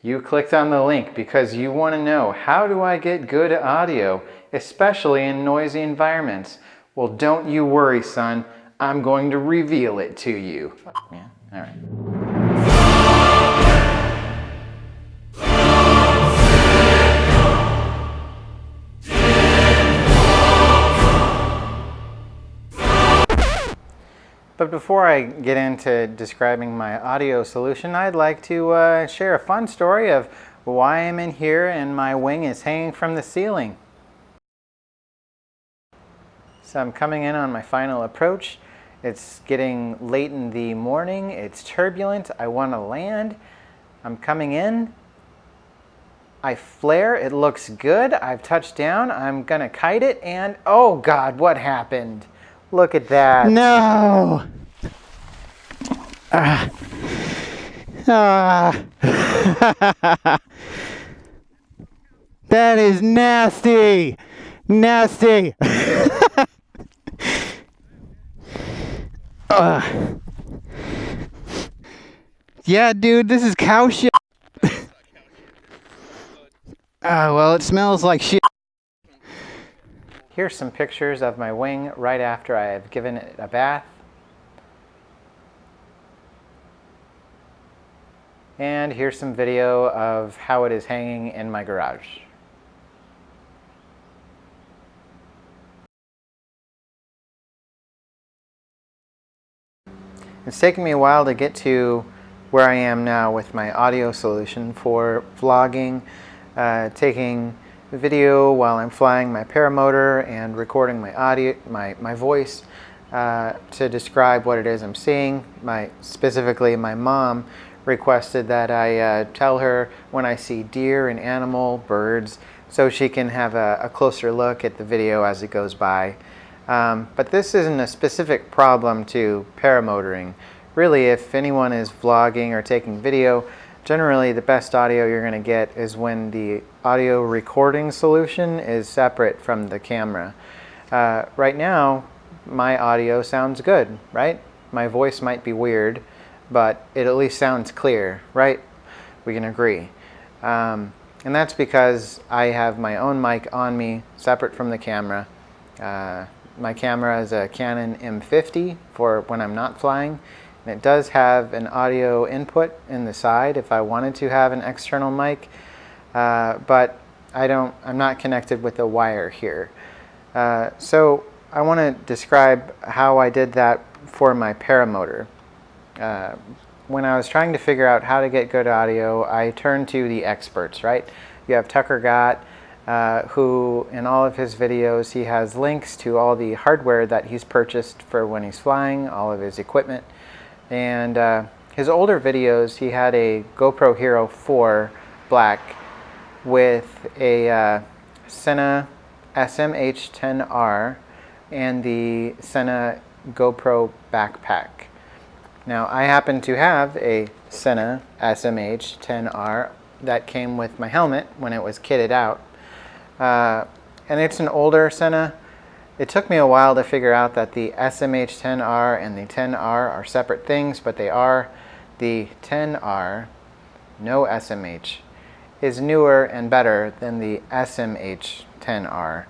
You clicked on the link because you want to know, how do I get good audio, especially in noisy environments? Well, don't you worry, son. I'm going to reveal it to you. Yeah, all right. But before I get into describing my audio solution, I'd like to share a fun story of why I'm in here and my wing is hanging from the ceiling. So I'm coming in on my final approach. It's getting late in the morning. It's turbulent. I want to land. I'm coming in. I flare. It looks good. I've touched down. I'm going to kite it. And oh God, what happened? Look at that. No! That is nasty! Nasty! Yeah, dude, this is cow shit. Well, it smells like shit. Here's some pictures of my wing right after I have given it a bath. And here's some video of how it is hanging in my garage. It's taken me a while to get to where I am now with my audio solution for vlogging, taking video while I'm flying my paramotor and recording my audio, my voice to describe what it is I'm seeing. Specifically, my mom requested that I tell her when I see deer and animal, birds, so she can have a closer look at the video as it goes by. But this isn't a specific problem to paramotoring. Really, if anyone is vlogging or taking video, generally the best audio you're going to get is when the audio recording solution is separate from the camera. Right now, my audio sounds good, right? My voice might be weird, but it at least sounds clear, right? We can agree. And that's because I have my own mic on me, separate from the camera. My camera is a Canon M50 for when I'm not flying. And it does have an audio input in the side if I wanted to have an external mic, but I'm not connected with a wire here. So I want to describe how I did that for my paramotor. When I was trying to figure out how to get good audio, I turned to the experts, right? You have Tucker Gott, who in all of his videos, he has links to all the hardware that he's purchased for when he's flying, all of his equipment. And his older videos, he had a GoPro Hero 4 Black with a Sena SMH-10R and the Sena GoPro backpack. Now, I happen to have a Sena SMH-10R that came with my helmet when it was kitted out. And it's an older Sena. It took me a while to figure out that the SMH-10R and the 10R are separate things, but they are. The 10R, no SMH, is newer and better than the SMH-10R.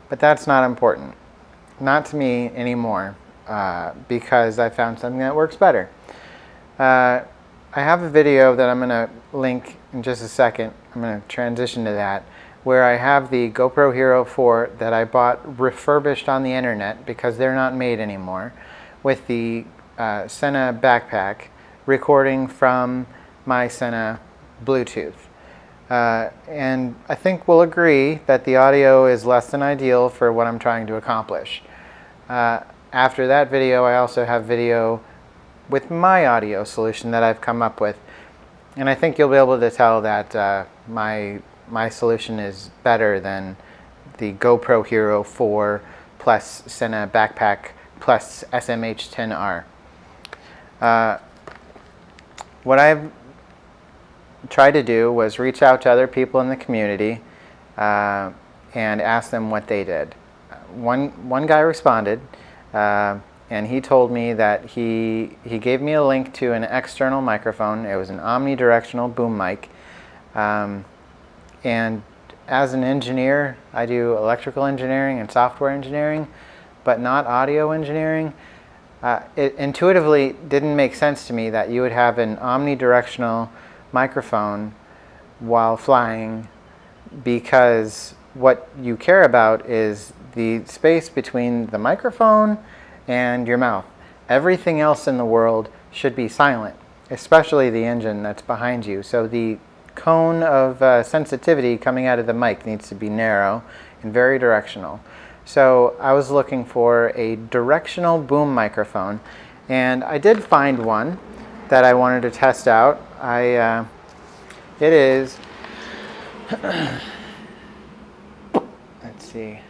But that's not important. Not to me anymore, because I found something that works better. I have a video that I'm going to link in just a second. I'm going to transition to that, where I have the GoPro Hero 4 that I bought refurbished on the internet because they're not made anymore, with the Sena backpack recording from my Sena Bluetooth. And I think we'll agree that the audio is less than ideal for what I'm trying to accomplish. After that video, I also have video with my audio solution that I've come up with. And I think you'll be able to tell that my solution is better than the GoPro Hero 4 plus Sena backpack plus SMH-10R. What I've tried to do was reach out to other people in the community and ask them what they did. One guy responded, and he told me that he gave me a link to an external microphone. It was an omnidirectional boom mic And as an engineer, I do electrical engineering and software engineering, but not audio engineering. It intuitively didn't make sense to me that you would have an omnidirectional microphone while flying, because what you care about is the space between the microphone and your mouth. Everything else in the world should be silent, especially the engine that's behind you. So the cone of sensitivity coming out of the mic needs to be narrow and very directional. So I was looking for a directional boom microphone, and I did find one that I wanted to test out. It is, let's see,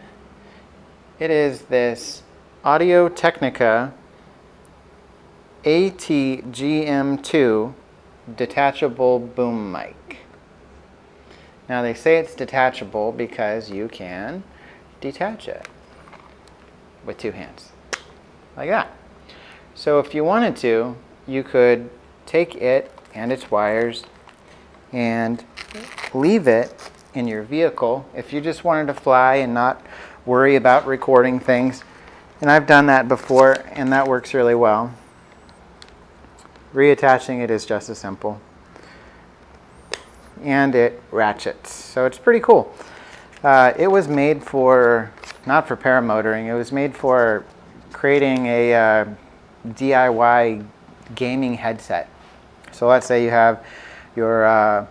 it is this Audio-Technica ATGM2 detachable boom mic. Now they say it's detachable because you can detach it with two hands, like that. So if you wanted to, you could take it and its wires and leave it in your vehicle if you just wanted to fly and not worry about recording things. And I've done that before, and that works really well. Reattaching it is just as simple. And it ratchets, so it's pretty cool. It was made for, not for paramotoring, it was made for creating a DIY gaming headset. So let's say you have your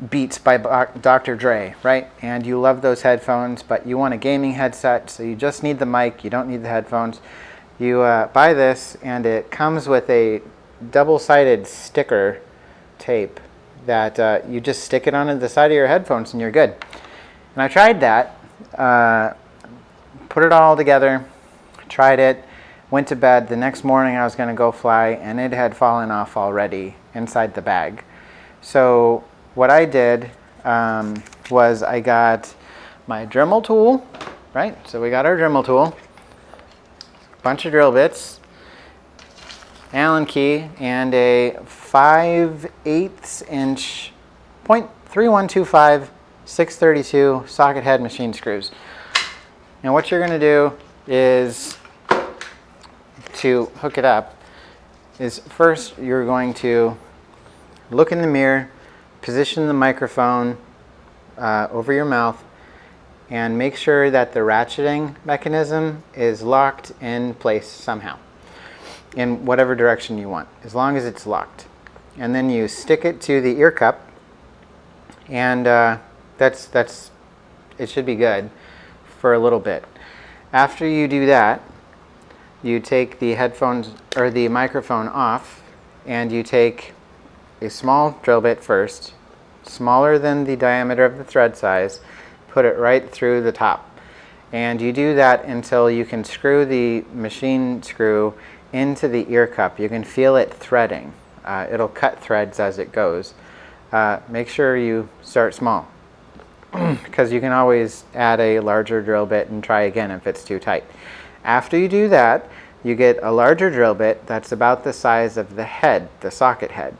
Beats by Dr. Dre, right? And you love those headphones, but you want a gaming headset, so you just need the mic, you don't need the headphones. You buy this, and it comes with a double-sided sticker tape that you just stick it on the side of your headphones and you're good. And I tried that, put it all together, tried it, went to bed. The next morning I was going to go fly, and it had fallen off already inside the bag. So what I did was I got my Dremel tool, right? So we got our Dremel tool, bunch of drill bits, Allen key, and a 5/8 inch 0.3125 632 socket head machine screws. Now what you're going to do is, to hook it up, is first you're going to look in the mirror, position the microphone over your mouth, and make sure that the ratcheting mechanism is locked in place somehow, in whatever direction you want, as long as it's locked. And then you stick it to the ear cup, and it should be good for a little bit. After you do that, you take the headphones or the microphone off, and you take a small drill bit first, smaller than the diameter of the thread size, put it right through the top. And you do that until you can screw the machine screw into the ear cup. You can feel it threading. It'll cut threads as it goes. Make sure you start small, because you can always add a larger drill bit and try again if it's too tight. After you do that, you get a larger drill bit that's about the size of the head, the socket head.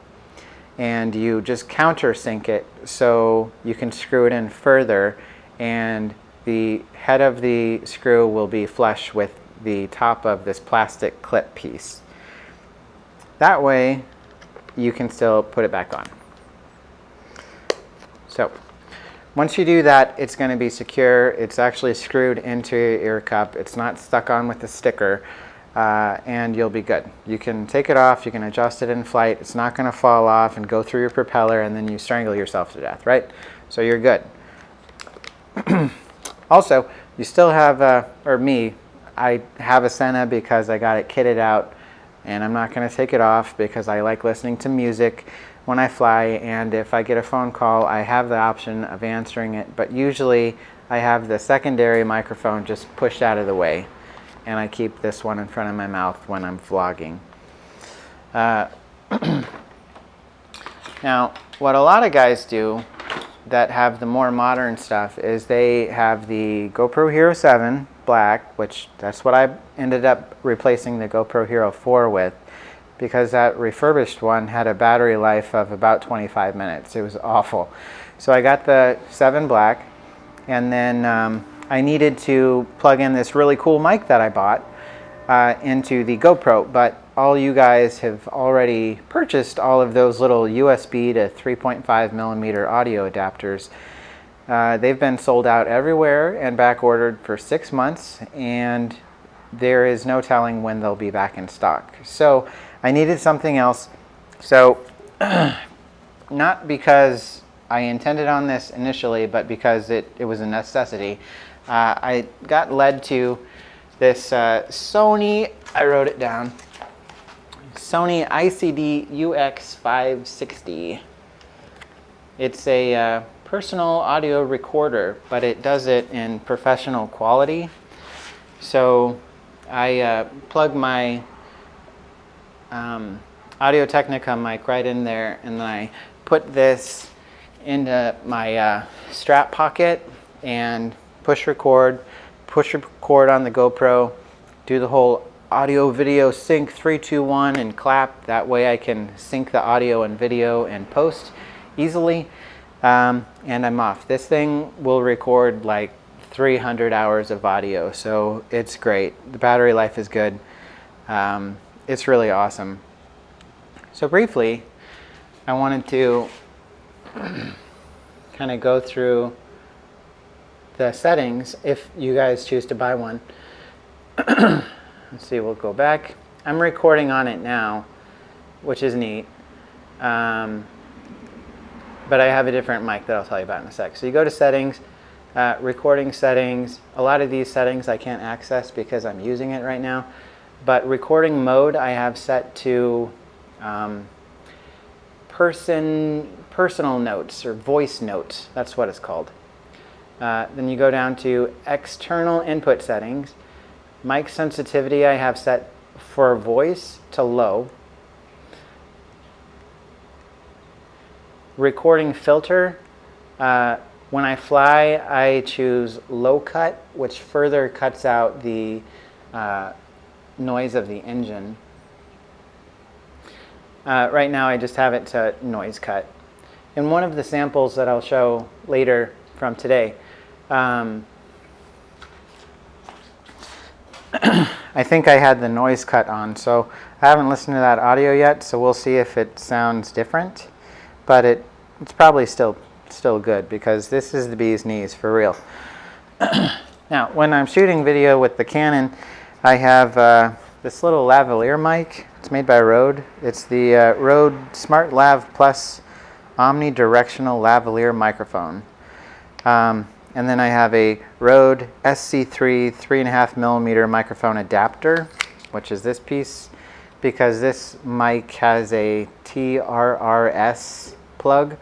And you just countersink it so you can screw it in further, and the head of the screw will be flush with the top of this plastic clip piece. That way you can still put it back on. So once you do that, it's going to be secure. It's actually screwed into your ear cup. It's not stuck on with a sticker, and you'll be good. You can take it off, you can adjust it in flight. It's not going to fall off and go through your propeller and then you strangle yourself to death, right? So you're good. Also, you still have, I have a Senna because I got it kitted out, and I'm not going to take it off because I like listening to music when I fly, and if I get a phone call, I have the option of answering it, but usually I have the secondary microphone just pushed out of the way, and I keep this one in front of my mouth when I'm vlogging. Now, what a lot of guys do that have the more modern stuff is they have the GoPro Hero 7 black, which that's what I ended up replacing the GoPro Hero 4 with. because that refurbished one had a battery life of about 25 minutes. It was awful. So I got the 7 Black, and then I needed to plug in this really cool mic that I bought into the GoPro, but all you guys have already purchased all of those little USB to 3.5 millimeter audio adapters. They've been sold out everywhere and back ordered for 6 months, and there is no telling when they'll be back in stock. So I needed something else. So not because I intended on this initially, but because it was a necessity. I got led to this Sony, I wrote it down, Sony ICD-UX560. It's a personal audio recorder, but it does it in professional quality. So I plug my Audio-Technica mic right in there, and then I put this into my strap pocket and push record on the GoPro, do the whole audio video sync 3, 2, 1 and clap. That way I can sync the audio and video and post easily, and I'm off. This thing will record like 300 hours of audio, so it's great. The battery life is good. It's really awesome. So briefly, I wanted to kind of go through the settings if you guys choose to buy one. Let's see, we'll go back. I'm recording on it now, which is neat. But I have a different mic that I'll tell you about in a sec. So you go to settings, recording settings. A lot of these settings I can't access because I'm using it right now. But recording mode I have set to personal notes or voice notes. That's what it's called. Then you go down to external input settings. Mic sensitivity I have set for voice to low. Recording filter, when I fly I choose low cut, which further cuts out the noise of the engine. Right now I just have it to noise cut. In one of the samples that I'll show later from today, I think I had the noise cut on, so I haven't listened to that audio yet, so we'll see if it sounds different, but it's probably still good, because this is the bee's knees for real. Now, when I'm shooting video with the Canon, I have this little lavalier mic. It's made by Rode. It's the Rode smartLav Plus Omnidirectional Lavalier microphone. And then I have a Rode SC3 3.5 millimeter microphone adapter, which is this piece, because this mic has a TRRS plug,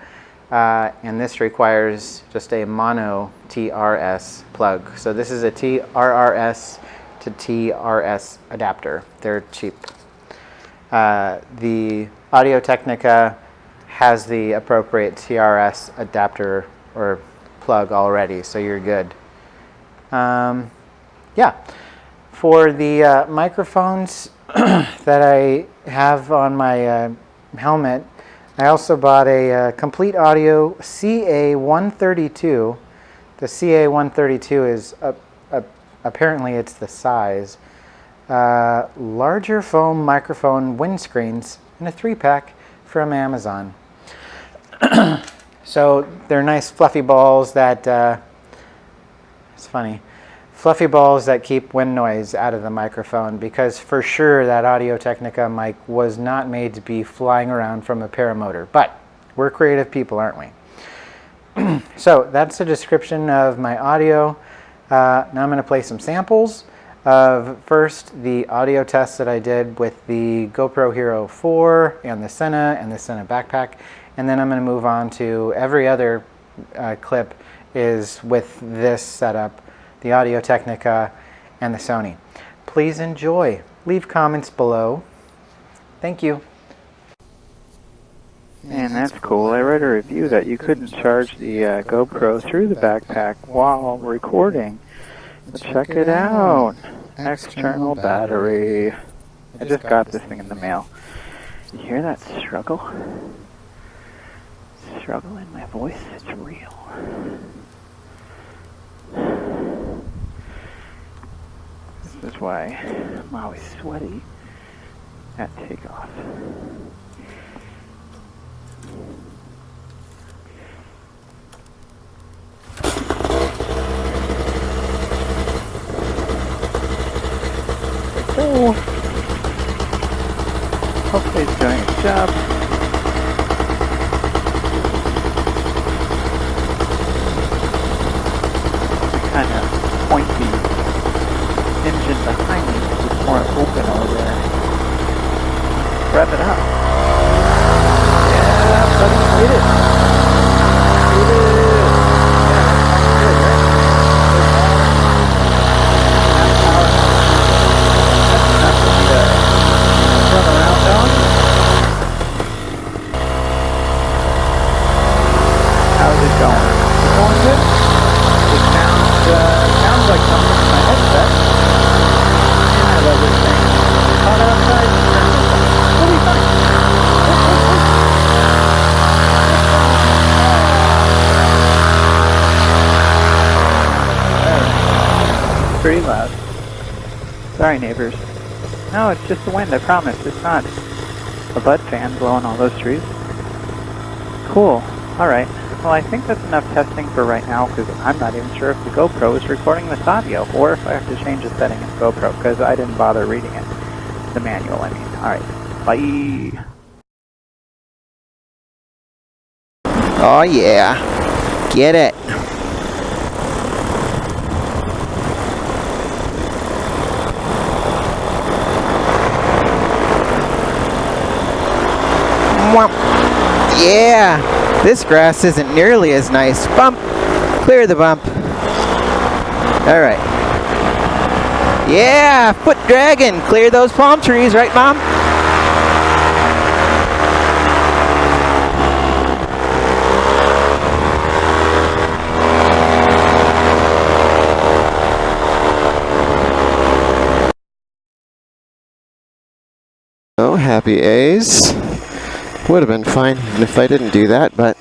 and this requires just a mono TRRS plug. So this is a TRRS to TRRS adapter. They're cheap. The Audio-Technica has the appropriate TRRS adapter or plug already, so you're good. Yeah, for the microphones that I have on my helmet, I also bought a Complete Audio CA132. The CA132 is apparently it's the size. Larger foam microphone windscreens in a 3-pack from Amazon. So they're nice fluffy balls that, it's funny, fluffy balls that keep wind noise out of the microphone, because for sure that Audio-Technica mic was not made to be flying around from a paramotor. But we're creative people, aren't we? So that's a description of my audio. Now I'm going to play some samples of first the audio tests that I did with the GoPro Hero 4 and the Sena backpack. And then I'm going to move on to every other clip is with this setup, the Audio-Technica and the Sony. Please enjoy. Leave comments below. Thank you. Man, that's cool. I read a review that you couldn't charge the GoPro through the backpack while recording. But check it out. External battery. I just got this thing in the mail. You hear that struggle? Struggle in my voice? It's real. This is why I'm always sweaty at takeoff. So, hopefully it's doing its job. Kind of pointy engine behind me is more open over there. Rev it up. Yeah, buddy, hit it. Hit it. Yeah, good, right? That's power. That's enough for me to run around on. How's it going? Is it going good? It sounds like something in my headset. And I love this thing. Hot outside. We'll be fine. It's pretty loud. Sorry, neighbors. No, it's just the wind, I promise. It's not a bud fan blowing all those trees. Cool. Alright. Well, I think that's enough testing for right now, because I'm not even sure if the GoPro is recording this audio, or if I have to change the setting in GoPro, because I didn't bother reading it. The manual, I mean. Alright, bye! Oh yeah. Get it. Mwah. Yeah. This grass isn't nearly as nice. Bump. Clear the bump. All right. Yeah, foot dragon. Clear those palm trees, right, Mom? Oh, happy A's. Would have been fine even if I didn't do that, but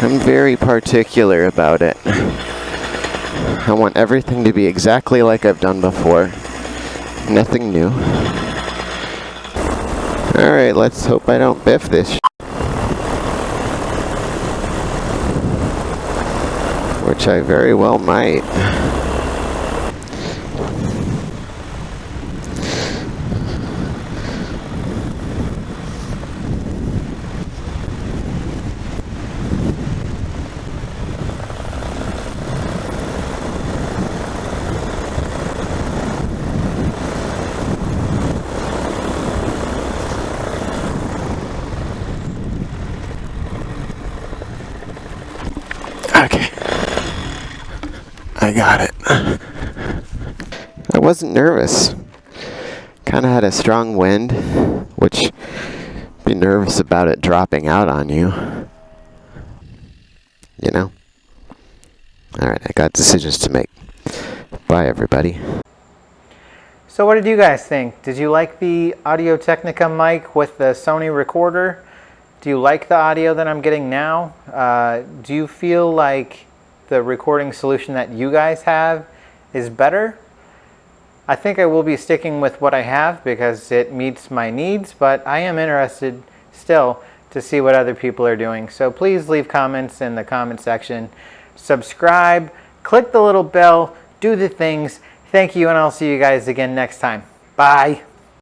I'm very particular about it. I want everything to be exactly like I've done before. Nothing new. Alright, let's hope I don't biff this which I very well might. Okay. I got it. I wasn't nervous. Kind of had a strong wind, which be nervous about it dropping out on you. You know? Alright, I got decisions to make. Bye, everybody. So what did you guys think? Did you like the Audio-Technica mic with the Sony recorder? Do you like the audio that I'm getting now? Do you feel like the recording solution that you guys have is better? I think I will be sticking with what I have because it meets my needs, but I am interested still to see what other people are doing. So please leave comments in the comment section. Subscribe, click the little bell, do the things. Thank you, and I'll see you guys again next time. Bye.